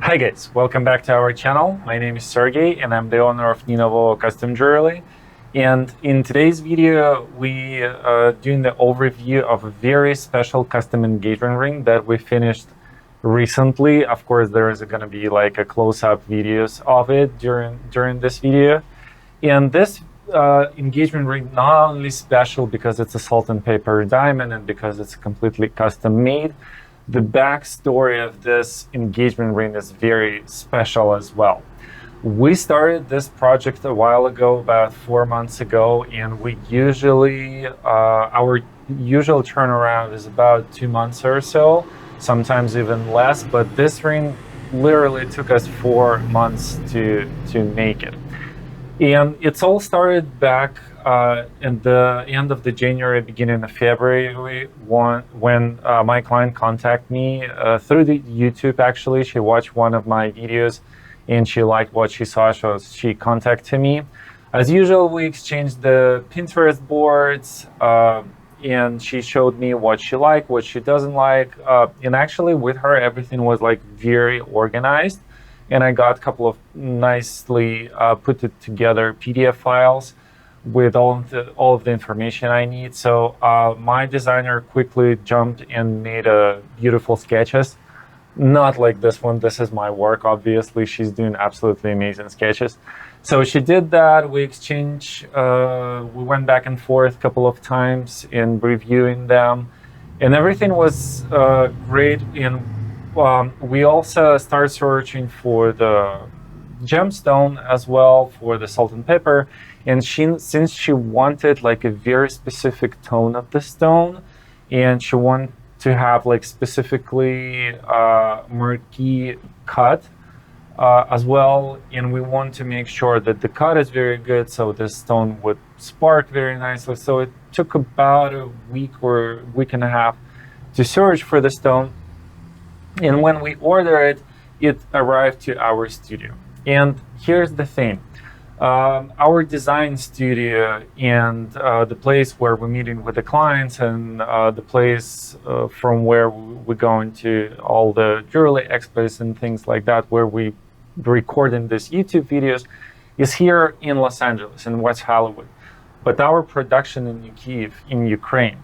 Hi guys, welcome back to our channel. My name is Sergey and I'm the owner of Ninovo Custom Jewelry. And in today's video, we are doing the overview of a very special custom engagement ring that we finished recently. Of course, there is going to be like a close-up videos of it during this video. And this engagement ring not only special because it's a salt and paper diamond and because it's completely custom made, the backstory of this engagement ring is very special as well. We started this project a while ago, about 4 months ago, and we usually, our usual turnaround is about 2 months or so, sometimes even less, but this ring literally took us 4 months to make it. And it's all started back in the end of the January, beginning of February, when my client contacted me through the YouTube. Actually, she watched one of my videos and she liked what she saw, so she contacted me. As usual, we exchanged the Pinterest boards and she showed me what she liked, what she doesn't like. And actually with her, everything was like very organized. And I got a couple of nicely put together PDF files with all of the information I need. So my designer quickly jumped and made beautiful sketches. Not like this one. This is my work, obviously. She's doing absolutely amazing sketches. So she did that. We exchanged, we went back and forth a couple of times in reviewing them. And everything was great. We also started searching for the gemstone as well, for the salt and pepper. And since she wanted like a very specific tone of the stone, and she wanted to have like specifically murky cut as well, and we want to make sure that the cut is very good, so the stone would spark very nicely. So it took about a week or week and a half to search for the stone. And when we ordered it, it arrived to our studio. And here's the thing. Our design studio and the place where we're meeting with the clients and the place from where we're going to all the jewelry expos and things like that, where we recording these YouTube videos, is here in Los Angeles, in West Hollywood. But our production in Kyiv, in Ukraine.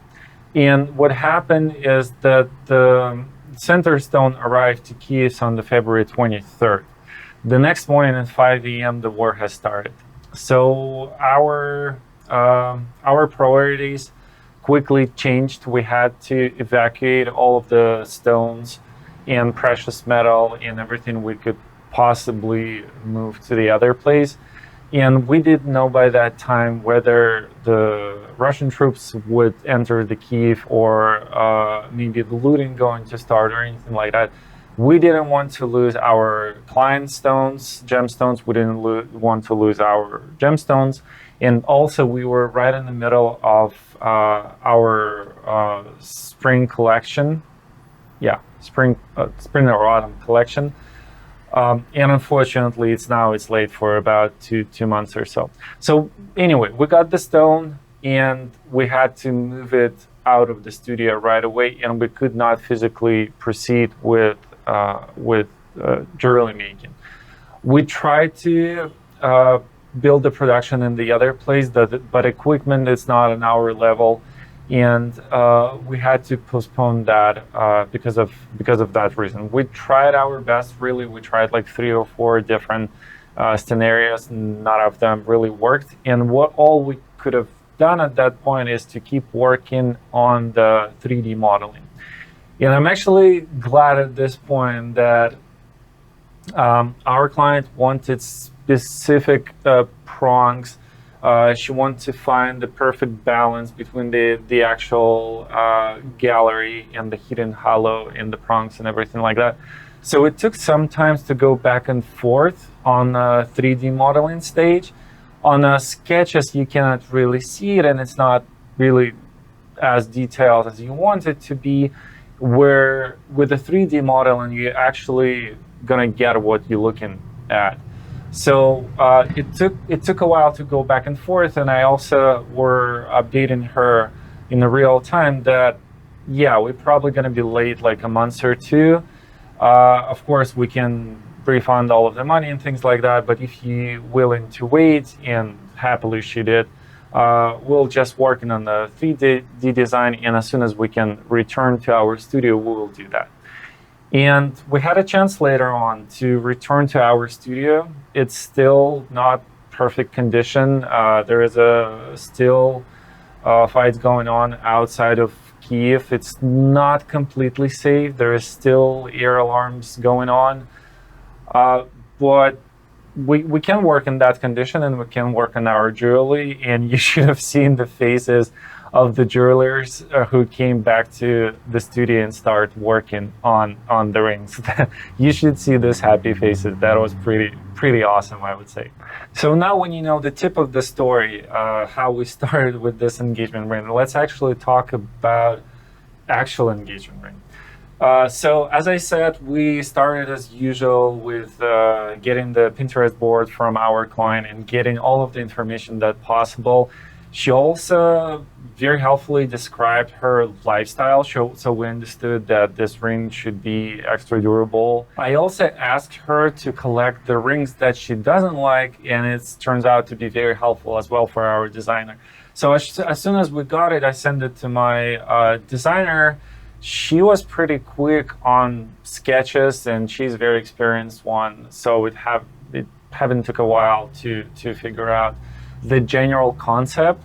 And what happened is that the center stone arrived to Kyiv on the February 23rd. The next morning at 5 a.m. the war has started. So our priorities quickly changed. We had to evacuate all of the stones and precious metal and everything we could possibly move to the other place. And we didn't know by that time whether the Russian troops would enter the Kyiv or maybe the looting going to start or anything like that. We didn't want to lose our client stones, gemstones. We didn't want to lose our gemstones. And also we were right in the middle of our spring collection. Yeah, spring or autumn collection. And unfortunately, it's late for about two months or so. So anyway, we got the stone and we had to move it out of the studio right away, and we could not physically proceed with jewelry making. We tried to build the production in the other place, but equipment is not on our level, and we had to postpone that because of that reason. We tried our best, really. We tried like 3 or 4 different scenarios. None of them really worked, and all we could have done at that point is to keep working on the 3D modeling. And I'm actually glad at this point that our client wanted specific prongs. She wanted to find the perfect balance between the actual gallery and the hidden hollow and the prongs and everything like that. So it took some time to go back and forth on a 3D modeling stage. On sketches, you cannot really see it, and it's not really as detailed as you want it to be. Where with the 3D modeling, you're actually gonna get what you're looking at. So it took a while to go back and forth, and I also were updating her in the real time that yeah, we're probably gonna be late like a month or two. Of course, we can refund all of the money and things like that. But if you're willing to wait and happily shoot it, we'll just working on the 3D design, and as soon as we can return to our studio, we will do that. And we had a chance later on to return to our studio. It's still not perfect condition. There is still fights going on outside of Kyiv. It's not completely safe. There is still air alarms going on, but we can work in that condition, and we can work on our jewelry. And you should have seen the faces of the jewelers who came back to the studio and start working on the rings. You should see these happy faces. That was pretty awesome, I would say. So now when you know the tip of the story, how we started with this engagement ring, let's actually talk about actual engagement ring. So as I said, we started as usual with getting the Pinterest board from our client and getting all of the information that possible. She also very helpfully described her lifestyle, so we understood that this ring should be extra durable. I also asked her to collect the rings that she doesn't like, and it turns out to be very helpful as well for our designer. So as soon as we got it, I sent it to my designer. She was pretty quick on sketches, and she's a very experienced one, so it haven't took a while to figure out the general concept.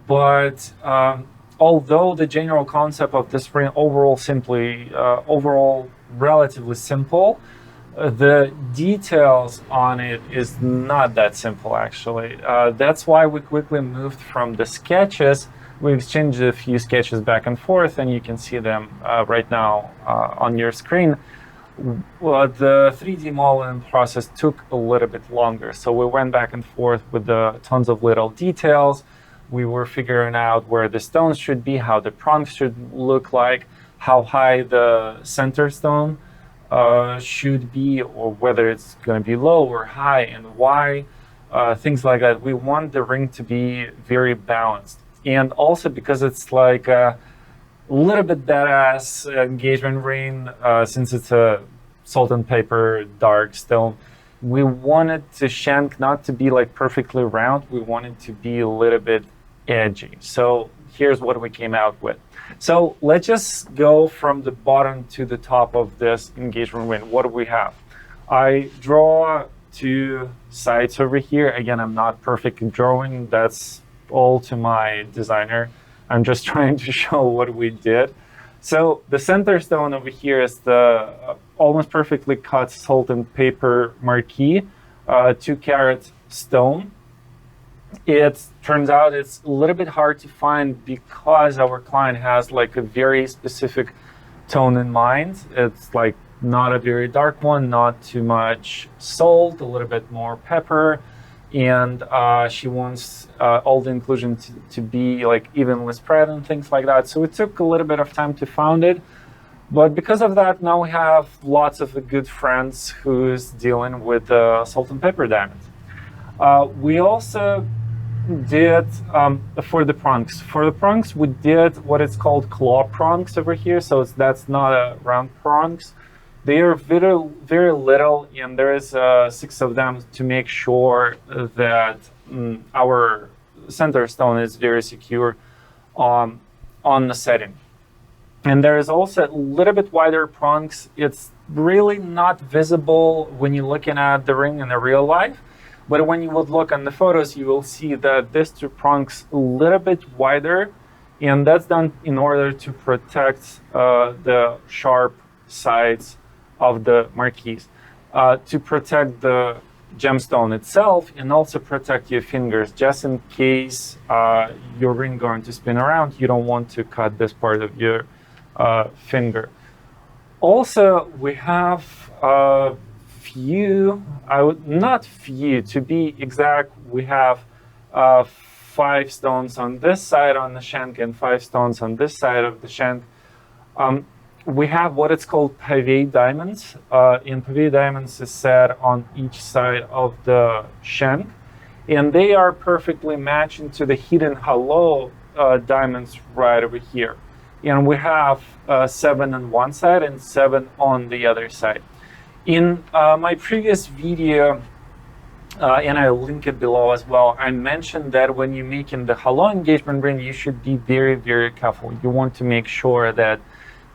But although the general concept of this ring overall relatively simple, the details on it is not that simple, actually. That's why we quickly moved from the sketches. We exchanged a few sketches back and forth, and you can see them right now on your screen. Well, the 3D modeling process took a little bit longer. So we went back and forth with tons of little details. We were figuring out where the stones should be, how the prongs should look like, how high the center stone should be, or whether it's going to be low or high, and why, things like that. We want the ring to be very balanced. And also because it's like a little bit badass engagement ring, since it's a salt and pepper dark stone, we wanted the shank not to be like perfectly round. We wanted to be a little bit edgy. So here's what we came out with. So let's just go from the bottom to the top of this engagement ring. What do we have? I draw two sides over here. Again, I'm not perfect in drawing. That's all to my designer. I'm just trying to show what we did. So the center stone over here is the almost perfectly cut salt and pepper marquee, 2-carat stone. It turns out it's a little bit hard to find because our client has like a very specific tone in mind. It's like not a very dark one, not too much salt, a little bit more pepper. And she wants all the inclusion to be like evenly spread and things like that. So it took a little bit of time to find it. But because of that, now we have lots of good friends who's dealing with salt and pepper diamonds. We also did, for the prongs. For the prongs, we did what is called claw prongs over here. So that's not a round prongs. They are very, very little, and there is 6 of them to make sure that our center stone is very secure on the setting. And there is also a little bit wider prongs. It's really not visible when you're looking at the ring in the real life, but when you would look on the photos, you will see that these 2 prongs a little bit wider, and that's done in order to protect the sharp sides of the marquise, to protect the gemstone itself, and also protect your fingers, just in case your ring going to spin around. You don't want to cut this part of your finger. Also, we have not few, to be exact, we have 5 stones on this side on the shank and 5 stones on this side of the shank. We have what it's called pavé diamonds. And pavé diamonds is set on each side of the shank, and they are perfectly matching to the hidden hollow diamonds right over here. And we have 7 on one side and 7 on the other side. In my previous video, and I'll link it below as well, I mentioned that when you're making the halo engagement ring, you should be very, very careful. You want to make sure that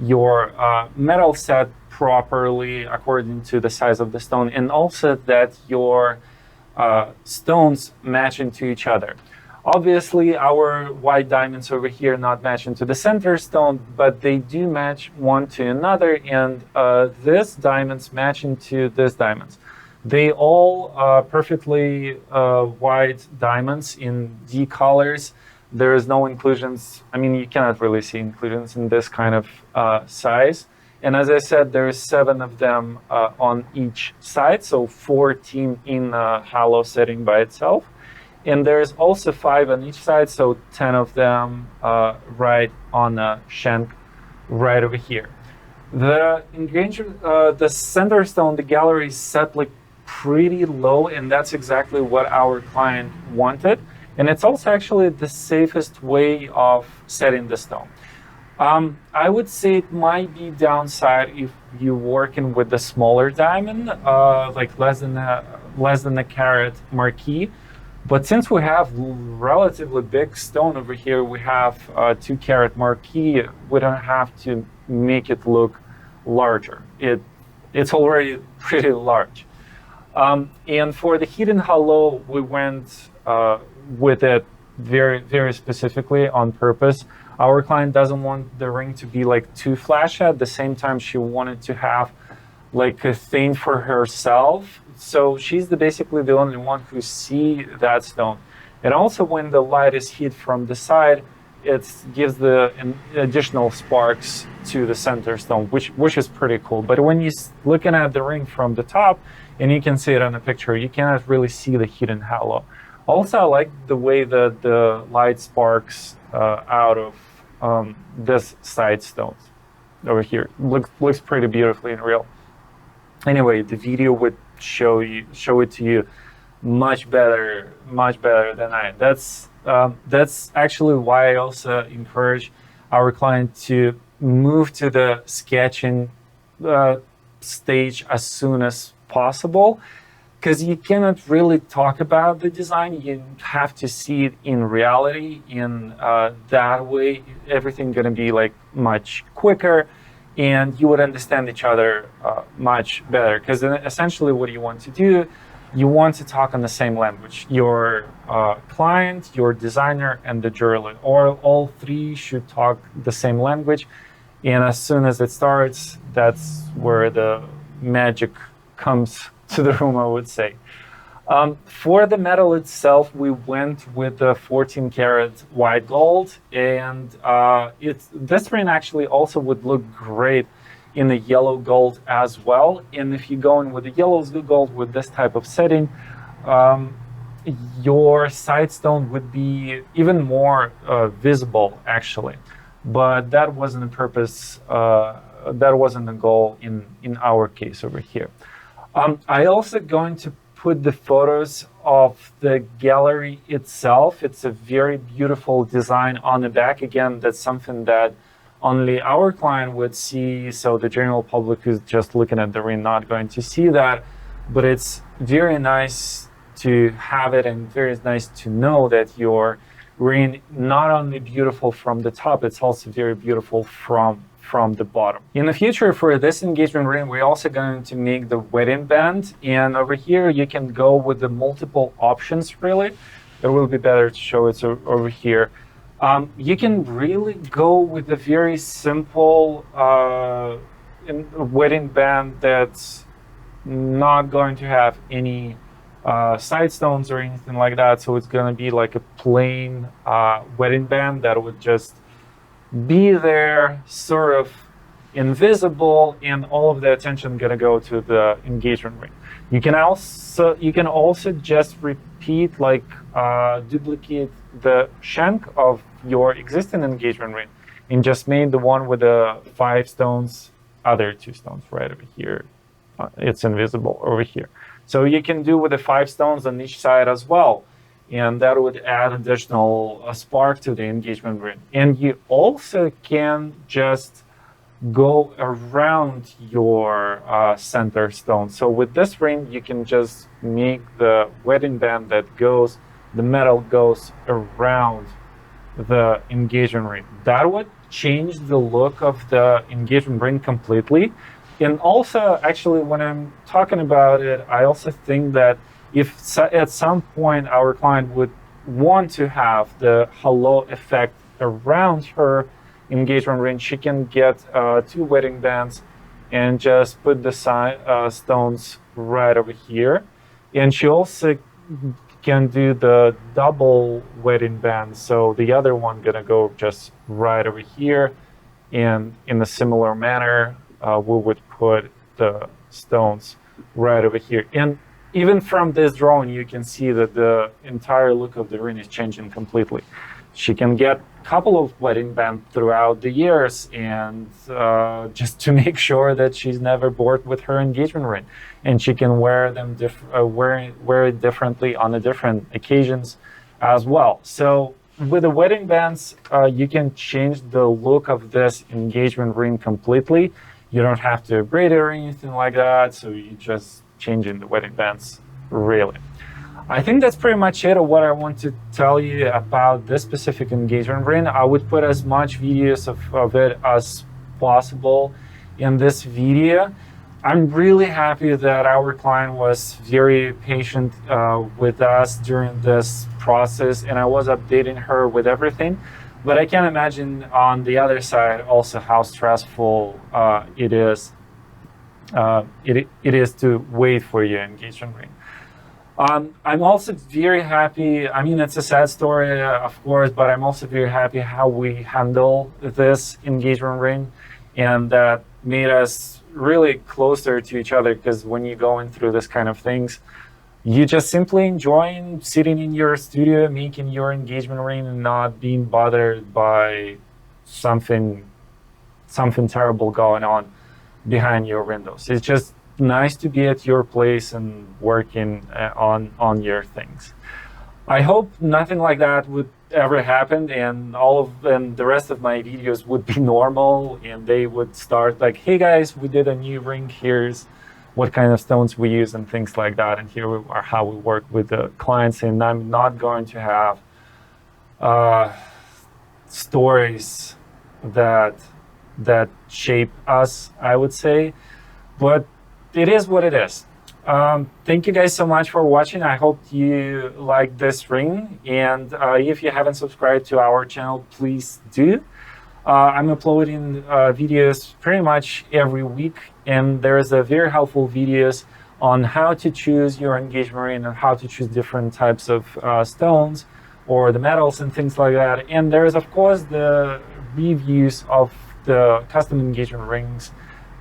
your metal set properly according to the size of the stone, and also that your stones match into each other. Obviously, our white diamonds over here not matching to the center stone, but they do match one to another, and this diamonds match into this diamonds. They all perfectly white diamonds in D colors. There is no inclusions. I mean, you cannot really see inclusions in this kind of size. And as I said, there's 7 of them on each side, so 14 in a halo setting by itself. And there's also 5 on each side, so 10 of them right on a shank right over here. The the center stone, the gallery is set like pretty low, and that's exactly what our client wanted. And it's also actually the safest way of setting the stone. I would say it might be downside if you're working with the smaller diamond, like less than a carat marquee. But since we have relatively big stone over here, we have 2 carat marquee. We don't have to make it look larger. It's already pretty large. And for the hidden halo, we went with it very, very specifically on purpose. Our client doesn't want the ring to be like too flashy. At the same time, she wanted to have like a thing for herself. So she's basically the only one who see that stone. And also when the light is hit from the side, it gives the additional sparks to the center stone, which is pretty cool. But when you're looking at the ring from the top, and you can see it on the picture, you cannot really see the hidden halo. Also, I like the way that the light sparks out of this side stones over here. Looks pretty beautifully in real. Anyway, the video would show it to you much better than I. That's actually why I also encourage our client to move to the sketching stage as soon as possible, because you cannot really talk about the design. You have to see it in reality. In that way, everything gonna be like much quicker, and you would understand each other much better. Because essentially, what you want to do, you want to talk on the same language. Your client, your designer, and the jeweler, or all 3 should talk the same language. And as soon as it starts, that's where the magic comes to the room, I would say. For the metal itself, we went with the 14 karat white gold, and this ring actually also would look great in the yellow gold as well. And if you go in with the yellow gold with this type of setting, your side stone would be even more visible actually. But that wasn't the purpose, that wasn't the goal in our case over here. I also going to put the photos of the gallery itself. It's a very beautiful design on the back. Again, that's something that only our client would see, so the general public who's just looking at the ring not going to see that. But it's very nice to have it, and very nice to know that your ring not only beautiful from the top, it's also very beautiful from the bottom. In the future, for this engagement ring, we're also going to make the wedding band. And over here, you can go with the multiple options, really. It will be better to show it over here. You can really go with a very simple wedding band that's not going to have any side stones or anything like that. So it's going to be like a plain wedding band that would just be there, sort of invisible, and all of the attention gonna go to the engagement ring. You can also just repeat, like duplicate the shank of your existing engagement ring, and just made the one with the 5 stones, other 2 stones right over here. It's invisible over here. So you can do with the 5 stones on each side as well. And that would add additional spark to the engagement ring. And you also can just go around your center stone. So with this ring, you can just make the wedding band that goes, the metal goes around the engagement ring. That would change the look of the engagement ring completely. And also, actually, when I'm talking about it, I also think that if at some point our client would want to have the halo effect around her engagement ring, she can get 2 wedding bands and just put the stones right over here. And she also can do the double wedding band. So the other one gonna go just right over here. And in a similar manner, we would put the stones right over here. And even from this drawing, you can see that the entire look of the ring is changing completely. She can get a couple of wedding bands throughout the years, and just to make sure that she's never bored with her engagement ring, and she can wear them wear it differently on the different occasions as well. So with the wedding bands, you can change the look of this engagement ring completely. You don't have to braid it or anything like that. So you just changing the wedding bands, really. I think that's pretty much it of what I want to tell you about this specific engagement ring. I would put as much videos of it as possible in this video. I'm really happy that our client was very patient with us during this process, and I was updating her with everything. But I can imagine on the other side also how stressful it is to wait for your engagement ring. I'm also very happy. I mean, it's a sad story, of course, but I'm also very happy how we handle this engagement ring, and that made us really closer to each other. Because when you're going through this kind of things, you just simply enjoying sitting in your studio, making your engagement ring, and not being bothered by something terrible going on behind your windows. It's just nice to be at your place and working on your things. I hope nothing like that would ever happen, and the rest of my videos would be normal, and they would start like, hey guys, we did a new ring, here's what kind of stones we use and things like that, and here are how we work with the clients. And I'm not going to have stories that shape us, I would say, but it is what it is. Thank you guys so much for watching. I hope you like this ring, and if you haven't subscribed to our channel, please do. I'm uploading videos pretty much every week, and there's a very helpful videos on how to choose your engagement ring and how to choose different types of stones or the metals and things like that. And there's of course the reviews of the custom engagement rings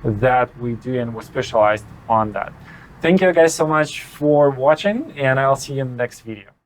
that we do, and we're specialized on that. Thank you guys so much for watching, and I'll see you in the next video.